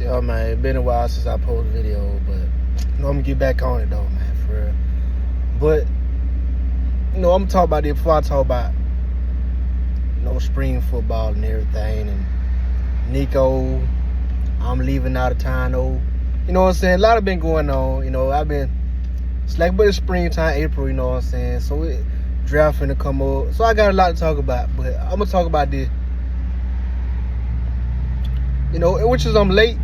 Yeah, man, it's been a while since I posted a video, but I'm gonna get back on it though, man, for real. But I'm gonna talk about this before I talk about spring football and everything. And Nico, I'm leaving out of town though. You know what I'm saying? A lot of been going on. I've been but it's springtime, April. You know what I'm saying? So draft finna come up. So I got a lot to talk about, but I'm gonna talk about this. Which is I'm late,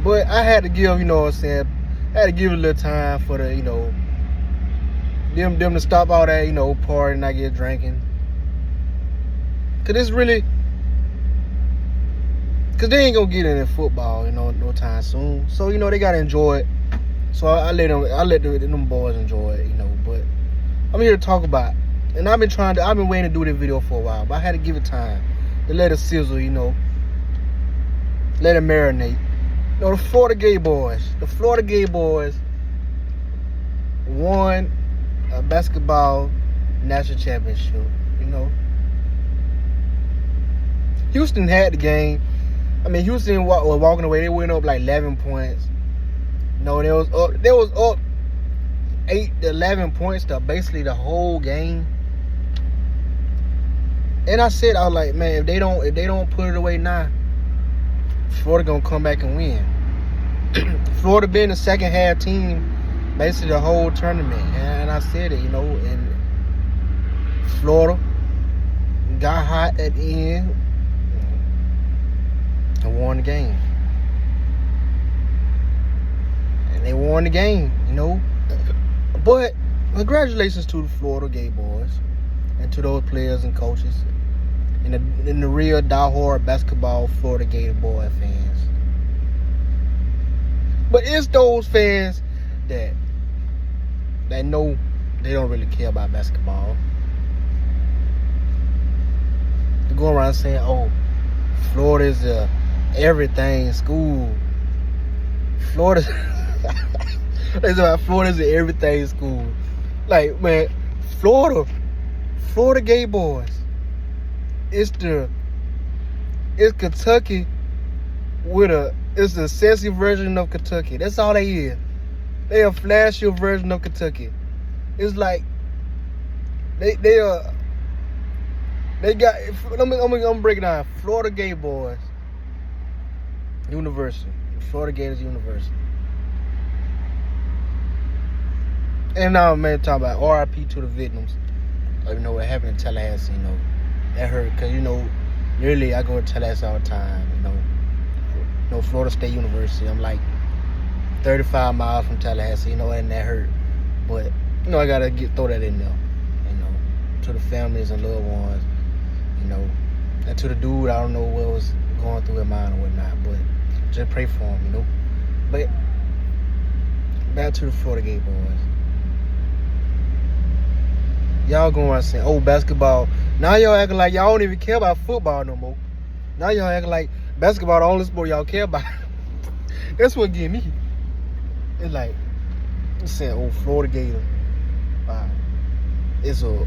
but I had to give, I had to give it a little time for the, them to stop all that, partying, not get drinking. Cause it's really, cause they ain't gonna get in football, no time soon. So they gotta enjoy it. So I let them boys enjoy it, But I'm here to talk about it. And I've been waiting to do this video for a while, but I had to give it time to let it sizzle, let it marinate. The Florida Gators won a basketball national championship. Houston had the game. Houston was walking away. They went up like 11 points. They was up 8 to 11 points to basically the whole game. And I was like, man, if they don't put it away now, Florida gonna come back and win. Florida been the second half team basically the whole tournament, and I said it, and Florida got hot at the end and won the game. And they won the game, But congratulations to the Florida Gators and to those players and coaches and the real diehard basketball Florida Gator boy fans. But it's those fans that know they don't really care about basketball. They're going around saying, "Oh, Florida's a everything school." Florida's an everything school. Like, man, Florida Gators. It's Kentucky it's the sexy version of Kentucky. That's all they is. They a flashy version of Kentucky. It's like they got. I'm gonna break it down. Florida Gators University. Florida Gators University. And now, man, talking about RIP to the victims. What happened in Tallahassee. That hurt because literally I go to Tallahassee all the time. Florida State University. I'm like 35 miles from Tallahassee. And that hurt. But I gotta throw that in there. To the families and loved ones. And to the dude, I don't know what was going through his mind or whatnot. But just pray for him. But back to the Florida Gators. Y'all going around saying, "Oh, basketball." Now y'all acting like y'all don't even care about football no more. Now y'all acting like basketball the only sport y'all care about. That's what get me. It's like, I'm saying, "Oh, Florida Gator." Wow. It's a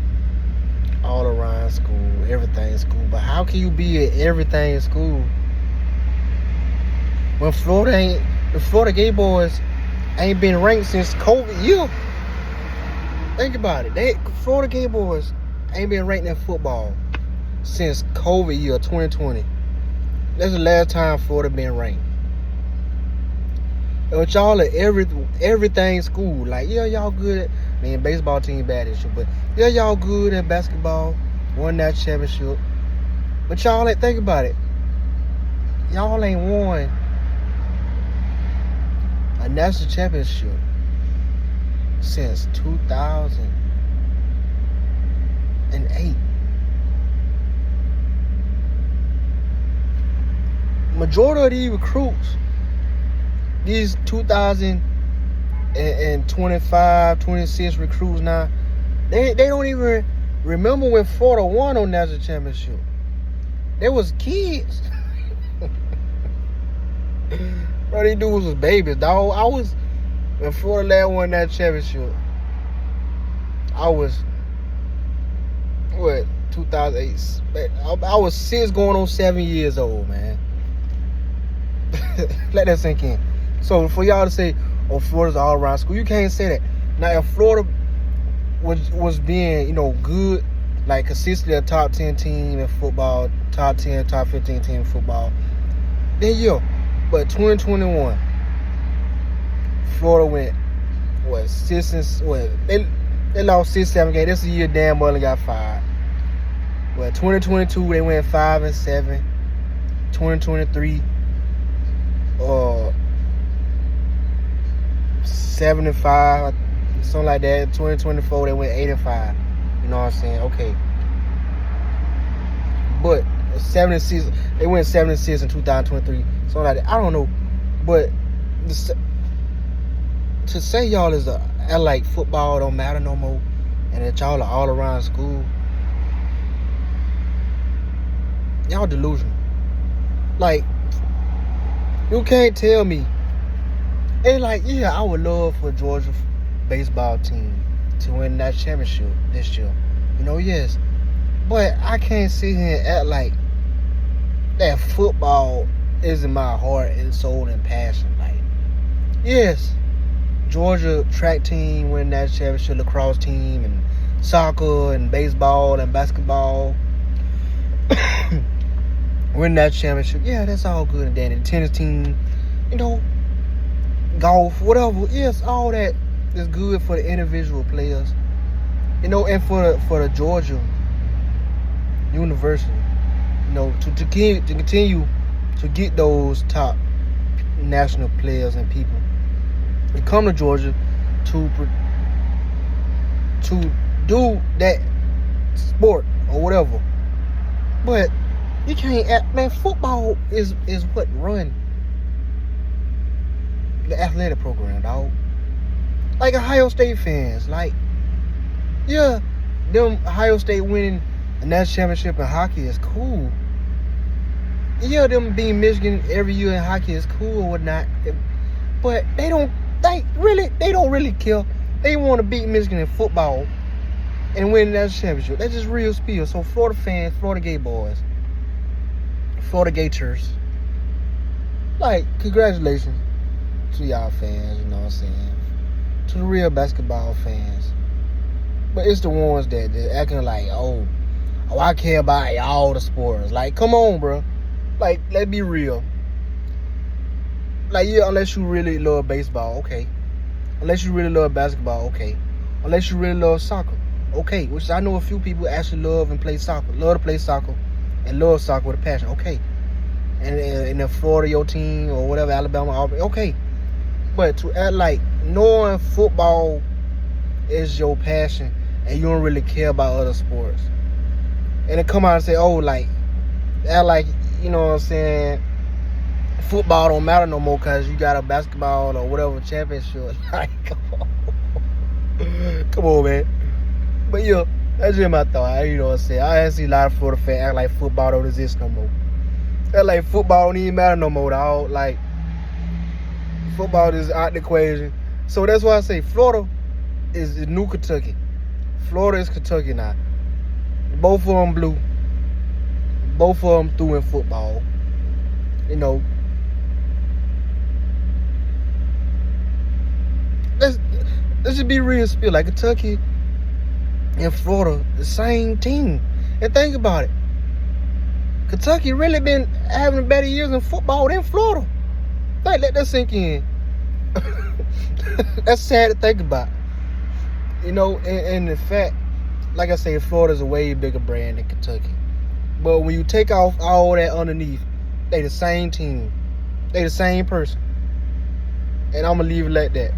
all-around school, everything school. But how can you be at everything school when the Florida Gators ain't been ranked since COVID year? Think about it. Florida Gators ain't been ranked in football since COVID year 2020. That's the last time Florida been ranked. But y'all at everything school. Like, yeah, y'all good at, baseball team bad and shit, but yeah, y'all good at basketball. Won that championship. But y'all think about it. Y'all ain't won a national championship since 2008. Majority of these recruits, these 2025, 26 recruits now, they don't even remember when Florida won on national championship. They was kids. Bro, these dudes was babies, dog. When Florida last won that championship, I was, 2008. I was 6 going on 7 years old, man. Let that sink in. So for y'all to say, "Oh, Florida's all around school," you can't say that. Now, if Florida was being, good, like consistently a top 10 team in football, top 10, top 15 team in football, then yeah. But 2021, Florida went they lost 6-7 games. This is the year Dan Mullen got fired. Well, 2022 they went 5-7. 2023, 7-5, something like that. 2024 they went 8-5. You know what I'm saying? Okay. But 7-6, they went 7-6 in 2023. Something like that. I don't know. But to say y'all like football don't matter no more, and that y'all are all around school, y'all delusional. Like, you can't tell me. And like, yeah, I would love for Georgia baseball team to win that championship this year. Yes. But I can't sit here and act like that football isn't my heart and soul and passion. Like, yes, Georgia track team win that championship, lacrosse team, and soccer and baseball and basketball win that championship. Yeah, that's all good and dandy. The tennis team, golf, whatever. Yes, all that is good for the individual players. And for the Georgia University, to continue to get those top national players and people to come to Georgia to do that sport or whatever. But you can't act, man. Football is what run the athletic program, dog. Like Ohio State fans, like, yeah, them Ohio State winning a national championship in hockey is cool. Yeah, them beating Michigan every year in hockey is cool or whatnot. But they don't really care. They want to beat Michigan in football and win that championship. That's just real spiel. So Florida fans, Florida gay boys, Florida Gators, like, congratulations to y'all fans, you know what I'm saying? To the real basketball fans. But it's the ones that acting like, oh, I care about all the sports. Like, come on, bro. Like, let's be real. Like, yeah, unless you really love baseball, okay. Unless you really love basketball, okay. Unless you really love soccer, okay. Which I know a few people actually love to play soccer, and love soccer with a passion, okay. And in Florida, your team, or whatever, Alabama, Auburn, okay. But to act like knowing football is your passion and you don't really care about other sports, and then come out and say, oh, like, act like, you know what I'm saying, football don't matter no more because you got a basketball or whatever championship. Like, come on, man. But yeah, that's just my thought. You know what I'm saying? I see a lot of Florida fans act like football don't exist no more. Act like football don't even matter no more, dog. Like, football is out the equation. So that's why I say Florida is new Kentucky. Florida is Kentucky now. Both of them blue. Both of them through in football. Let's just be real spill. Like, Kentucky and Florida, the same team. And think about it. Kentucky really been having better years in football than Florida. Like, let that sink in. That's sad to think about. And the fact, like I say, Florida's a way bigger brand than Kentucky. But when you take off all that underneath, they the same team. They the same person. And I'm going to leave it like that.